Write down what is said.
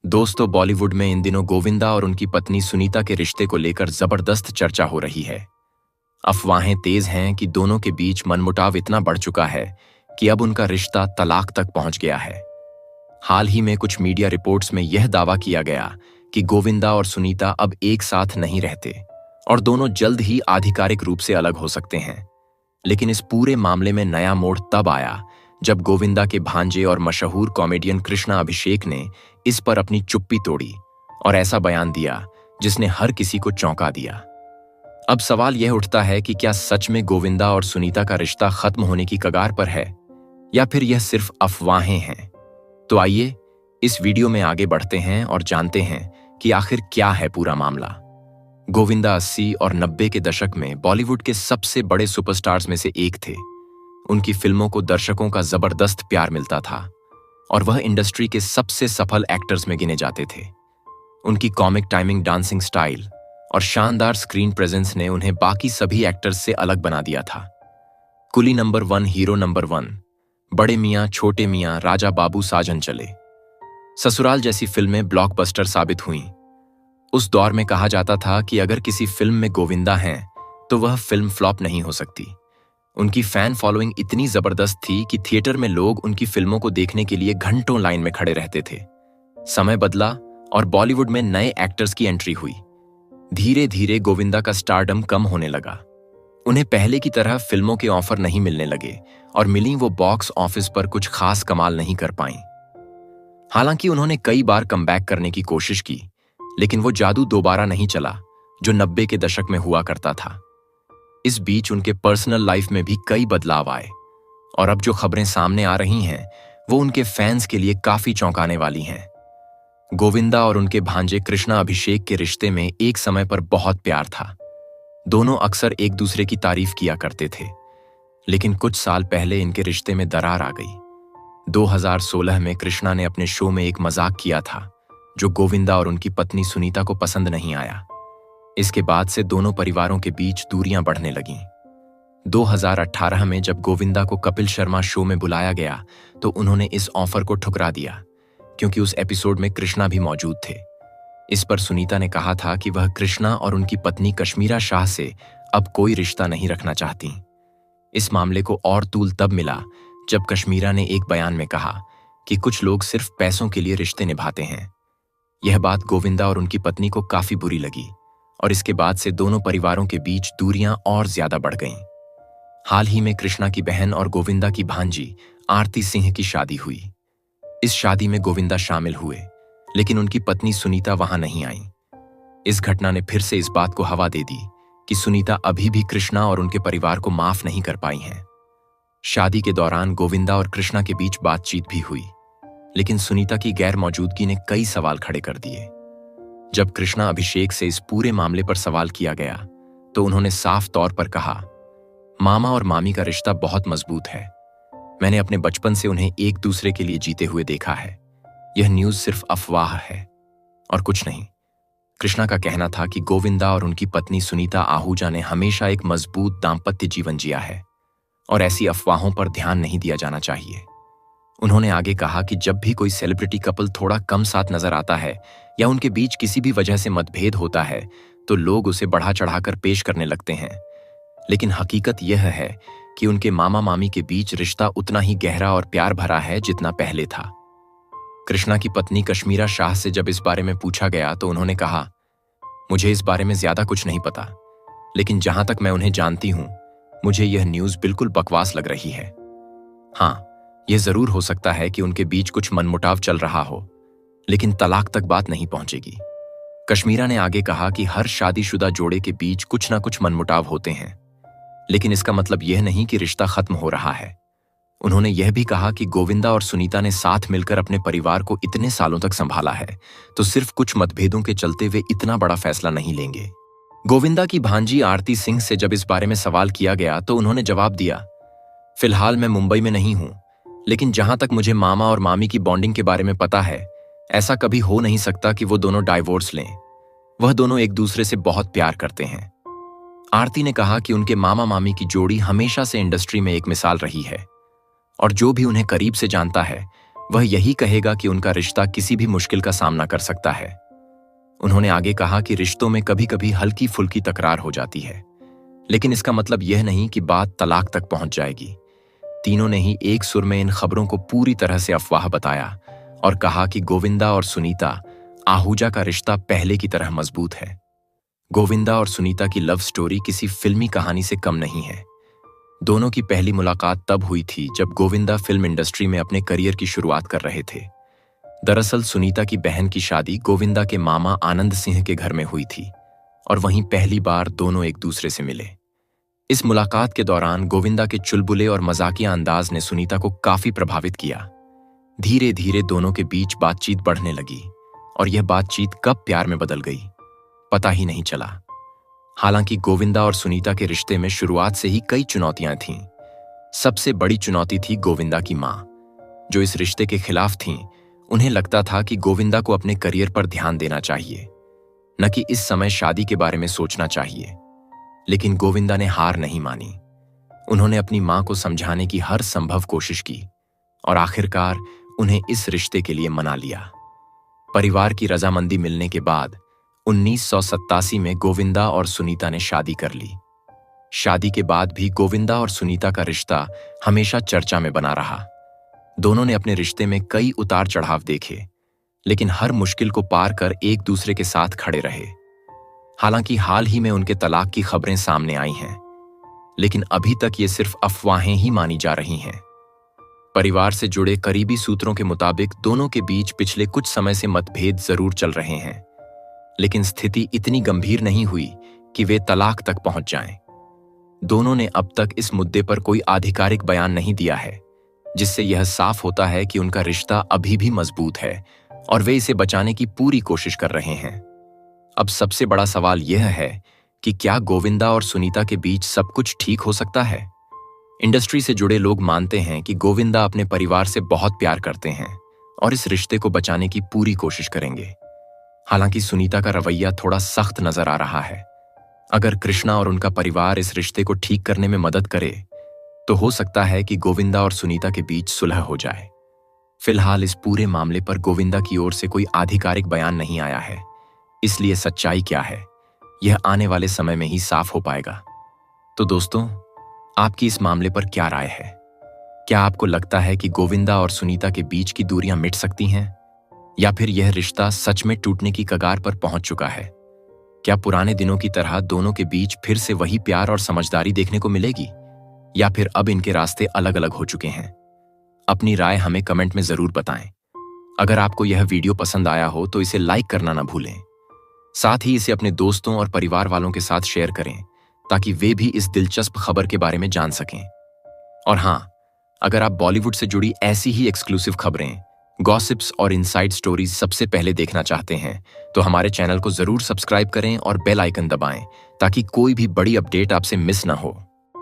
दोस्तों, बॉलीवुड में इन दिनों गोविंदा और उनकी पत्नी सुनीता के रिश्ते को लेकर जबरदस्त चर्चा हो रही है। अफवाहें तेज हैं कि दोनों के बीच मनमुटाव इतना बढ़ चुका है कि अब उनका रिश्ता तलाक तक पहुंच गया है। हाल ही में कुछ मीडिया रिपोर्ट्स में यह दावा किया गया कि गोविंदा और सुनीता अब एक साथ नहीं रहते और दोनों जल्द ही आधिकारिक रूप से अलग हो सकते हैं। लेकिन इस पूरे मामले में नया मोड़ तब आया जब गोविंदा के भांजे और मशहूर कॉमेडियन कृष्णा अभिषेक ने इस पर अपनी चुप्पी तोड़ी और ऐसा बयान दिया जिसने हर किसी को चौंका दिया। अब सवाल यह उठता है कि क्या सच में गोविंदा और सुनीता का रिश्ता खत्म होने की कगार पर है या फिर यह सिर्फ अफवाहें हैं। तो आइए इस वीडियो में आगे बढ़ते हैं और जानते हैं कि आखिर क्या है पूरा मामला। गोविंदा 80 और 90 के दशक में बॉलीवुड के सबसे बड़े सुपरस्टार्स में से एक थे। उनकी फिल्मों को दर्शकों का जबरदस्त प्यार मिलता था और वह इंडस्ट्री के सबसे सफल एक्टर्स में गिने जाते थे। उनकी कॉमिक टाइमिंग, डांसिंग स्टाइल और शानदार स्क्रीन प्रेजेंस ने उन्हें बाकी सभी एक्टर्स से अलग बना दिया था। कुली नंबर 1, हीरो नंबर 1, बड़े मियां छोटे मियां, राजा बाबू, साजन चले, ससुराल जैसी फिल्में ब्लॉकबस्टर साबित हुईं। उस दौर में कहा जाता था कि अगर किसी फिल्म में गोविंदा हैं तो वह फिल्म फ्लॉप नहीं हो सकती। उनकी फैन फॉलोइंग इतनी जबरदस्त थी कि थिएटर में लोग उनकी फिल्मों को देखने के लिए घंटों लाइन में खड़े रहते थे। समय बदला और बॉलीवुड में नए एक्टर्स की एंट्री हुई। धीरे धीरे गोविंदा का स्टारडम कम होने लगा। उन्हें पहले की तरह फिल्मों के ऑफर नहीं मिलने लगे और मिली वो बॉक्स ऑफिस पर कुछ खास कमाल नहीं कर पाईं। हालांकि उन्होंने कई बार कमबैक करने की कोशिश की, लेकिन वो जादू दोबारा नहीं चला जो 90 के दशक में हुआ करता था। इस बीच उनके पर्सनल लाइफ में भी कई बदलाव आए और अब जो खबरें सामने आ रही हैं वो उनके फैंस के लिए काफी चौंकाने वाली हैं। गोविंदा और उनके भांजे कृष्णा अभिषेक के रिश्ते में एक समय पर बहुत प्यार था। दोनों अक्सर एक दूसरे की तारीफ किया करते थे, लेकिन कुछ साल पहले इनके रिश्ते में दरार आ गई। 2016 में कृष्णा ने अपने शो में एक मजाक किया था जो गोविंदा और उनकी पत्नी सुनीता को पसंद नहीं आया। इसके बाद से दोनों परिवारों के बीच दूरियां बढ़ने लगीं। 2018 में जब गोविंदा को कपिल शर्मा शो में बुलाया गया तो उन्होंने इस ऑफर को ठुकरा दिया क्योंकि उस एपिसोड में कृष्णा भी मौजूद थे। इस पर सुनीता ने कहा था कि वह कृष्णा और उनकी पत्नी कश्मीरा शाह से अब कोई रिश्ता नहीं रखना चाहती। इस मामले को और तूल तब मिला जब कश्मीरा ने एक बयान में कहा कि कुछ लोग सिर्फ पैसों के लिए रिश्ते निभाते हैं। यह बात गोविंदा और उनकी पत्नी को काफी बुरी लगी और इसके बाद से दोनों परिवारों के बीच दूरियां और ज्यादा बढ़ गईं। हाल ही में कृष्णा की बहन और गोविंदा की भांजी आरती सिंह की शादी हुई। इस शादी में गोविंदा शामिल हुए, लेकिन उनकी पत्नी सुनीता वहां नहीं आई। इस घटना ने फिर से इस बात को हवा दे दी कि सुनीता अभी भी कृष्णा और उनके परिवार को माफ नहीं कर पाई हैं। शादी के दौरान गोविंदा और कृष्णा के बीच बातचीत भी हुई, लेकिन सुनीता की गैर मौजूदगी ने कई सवाल खड़े कर दिए। जब कृष्णा अभिषेक से इस पूरे मामले पर सवाल किया गया तो उन्होंने साफ तौर पर कहा, मामा और मामी का रिश्ता बहुत मजबूत है। मैंने अपने बचपन से उन्हें एक दूसरे के लिए जीते हुए देखा है। यह न्यूज सिर्फ अफवाह है और कुछ नहीं। कृष्णा का कहना था कि गोविंदा और उनकी पत्नी सुनीता आहूजा ने हमेशा एक मजबूत दाम्पत्य जीवन जिया है और ऐसी अफवाहों पर ध्यान नहीं दिया जाना चाहिए। उन्होंने आगे कहा कि जब भी कोई सेलिब्रिटी कपल थोड़ा कम साथ नजर आता है या उनके बीच किसी भी वजह से मतभेद होता है तो लोग उसे बढ़ा चढ़ाकर पेश करने लगते हैं, लेकिन हकीकत यह है कि उनके मामा मामी के बीच रिश्ता उतना ही गहरा और प्यार भरा है जितना पहले था। कृष्णा की पत्नी कश्मीरा शाह से जब इस बारे में पूछा गया तो उन्होंने कहा, मुझे इस बारे में ज्यादा कुछ नहीं पता, लेकिन जहां तक मैं उन्हें जानती हूं मुझे यह न्यूज बिल्कुल बकवास लग रही है। हाँ, यह जरूर हो सकता है कि उनके बीच कुछ मनमुटाव चल रहा हो, लेकिन तलाक तक बात नहीं पहुंचेगी। कश्मीरा ने आगे कहा कि हर शादीशुदा जोड़े के बीच कुछ ना कुछ मनमुटाव होते हैं, लेकिन इसका मतलब यह नहीं कि रिश्ता खत्म हो रहा है। उन्होंने यह भी कहा कि गोविंदा और सुनीता ने साथ मिलकर अपने परिवार को इतने सालों तक संभाला है, तो सिर्फ कुछ मतभेदों के चलते वे इतना बड़ा फैसला नहीं लेंगे। गोविंदा की भांजी आरती सिंह से जब इस बारे में सवाल किया गया तो उन्होंने जवाब दिया, फिलहाल मैं मुंबई में नहीं हूं, लेकिन जहां तक मुझे मामा और मामी की बॉन्डिंग के बारे में पता है, ऐसा कभी हो नहीं सकता कि वो दोनों डाइवोर्स लें। वह दोनों एक दूसरे से बहुत प्यार करते हैं। आरती ने कहा कि उनके मामा मामी की जोड़ी हमेशा से इंडस्ट्री में एक मिसाल रही है और जो भी उन्हें करीब से जानता है वह यही कहेगा कि उनका रिश्ता किसी भी मुश्किल का सामना कर सकता है। उन्होंने आगे कहा कि रिश्तों में कभी कभी हल्की फुल्की तकरार हो जाती है, लेकिन इसका मतलब यह नहीं कि बात तलाक तक पहुंच जाएगी। तीनों ने ही एक सुर में इन खबरों को पूरी तरह से अफवाह बताया और कहा कि गोविंदा और सुनीता आहूजा का रिश्ता पहले की तरह मजबूत है। गोविंदा और सुनीता की लव स्टोरी किसी फिल्मी कहानी से कम नहीं है। दोनों की पहली मुलाकात तब हुई थी जब गोविंदा फिल्म इंडस्ट्री में अपने करियर की शुरुआत कर रहे थे। दरअसल सुनीता की बहन की शादी गोविंदा के मामा आनंद सिंह के घर में हुई थी और वहीं पहली बार दोनों एक दूसरे से मिले। इस मुलाकात के दौरान गोविंदा के चुलबुले और मजाकिया अंदाज ने सुनीता को काफी प्रभावित किया। धीरे धीरे दोनों के बीच बातचीत बढ़ने लगी और यह बातचीत कब प्यार में बदल गई पता ही नहीं चला। हालांकि गोविंदा और सुनीता के रिश्ते में शुरुआत से ही कई चुनौतियां थीं। सबसे बड़ी चुनौती थी गोविंदा की मां, जो इस रिश्ते के खिलाफ थीं। उन्हें लगता था कि गोविंदा को अपने करियर पर ध्यान देना चाहिए, न कि इस समय शादी के बारे में सोचना चाहिए। लेकिन गोविंदा ने हार नहीं मानी। उन्होंने अपनी मां को समझाने की हर संभव कोशिश की और आखिरकार उन्हें इस रिश्ते के लिए मना लिया। परिवार की रजामंदी मिलने के बाद 1987 में गोविंदा और सुनीता ने शादी कर ली। शादी के बाद भी गोविंदा और सुनीता का रिश्ता हमेशा चर्चा में बना रहा। दोनों ने अपने रिश्ते में कई उतार चढ़ाव देखे, लेकिन हर मुश्किल को पार कर एक दूसरे के साथ खड़े रहे। हालांकि हाल ही में उनके तलाक की खबरें सामने आई हैं, लेकिन अभी तक ये सिर्फ अफवाहें ही मानी जा रही हैं। परिवार से जुड़े करीबी सूत्रों के मुताबिक दोनों के बीच पिछले कुछ समय से मतभेद जरूर चल रहे हैं, लेकिन स्थिति इतनी गंभीर नहीं हुई कि वे तलाक तक पहुंच जाएं। दोनों ने अब तक इस मुद्दे पर कोई आधिकारिक बयान नहीं दिया है, जिससे यह साफ होता है कि उनका रिश्ता अभी भी मजबूत है और वे इसे बचाने की पूरी कोशिश कर रहे हैं। अब सबसे बड़ा सवाल यह है कि क्या गोविंदा और सुनीता के बीच सब कुछ ठीक हो सकता है? इंडस्ट्री से जुड़े लोग मानते हैं कि गोविंदा अपने परिवार से बहुत प्यार करते हैं और इस रिश्ते को बचाने की पूरी कोशिश करेंगे। हालांकि सुनीता का रवैया थोड़ा सख्त नजर आ रहा है। अगर कृष्णा और उनका परिवार इस रिश्ते को ठीक करने में मदद करे तो हो सकता है कि गोविंदा और सुनीता के बीच सुलह हो जाए। फिलहाल इस पूरे मामले पर गोविंदा की ओर से कोई आधिकारिक बयान नहीं आया है, इसलिए सच्चाई क्या है यह आने वाले समय में ही साफ हो पाएगा। तो दोस्तों, आपकी इस मामले पर क्या राय है? क्या आपको लगता है कि गोविंदा और सुनीता के बीच की दूरियां मिट सकती हैं, या फिर यह रिश्ता सच में टूटने की कगार पर पहुंच चुका है? क्या पुराने दिनों की तरह दोनों के बीच फिर से वही प्यार और समझदारी देखने को मिलेगी, या फिर अब इनके रास्ते अलग अलग हो चुके हैं? अपनी राय हमें कमेंट में जरूर बताएं। अगर आपको यह वीडियो पसंद आया हो तो इसे लाइक करना ना भूलें। साथ ही इसे अपने दोस्तों और परिवार वालों के साथ शेयर करें ताकि वे भी इस दिलचस्प खबर के बारे में जान सकें। और हाँ, अगर आप बॉलीवुड से जुड़ी ऐसी ही एक्सक्लूसिव खबरें, गॉसिप्स और इनसाइड स्टोरीज सबसे पहले देखना चाहते हैं तो हमारे चैनल को जरूर सब्सक्राइब करें और बेल आइकन दबाएं ताकि कोई भी बड़ी अपडेट आपसे मिस ना हो।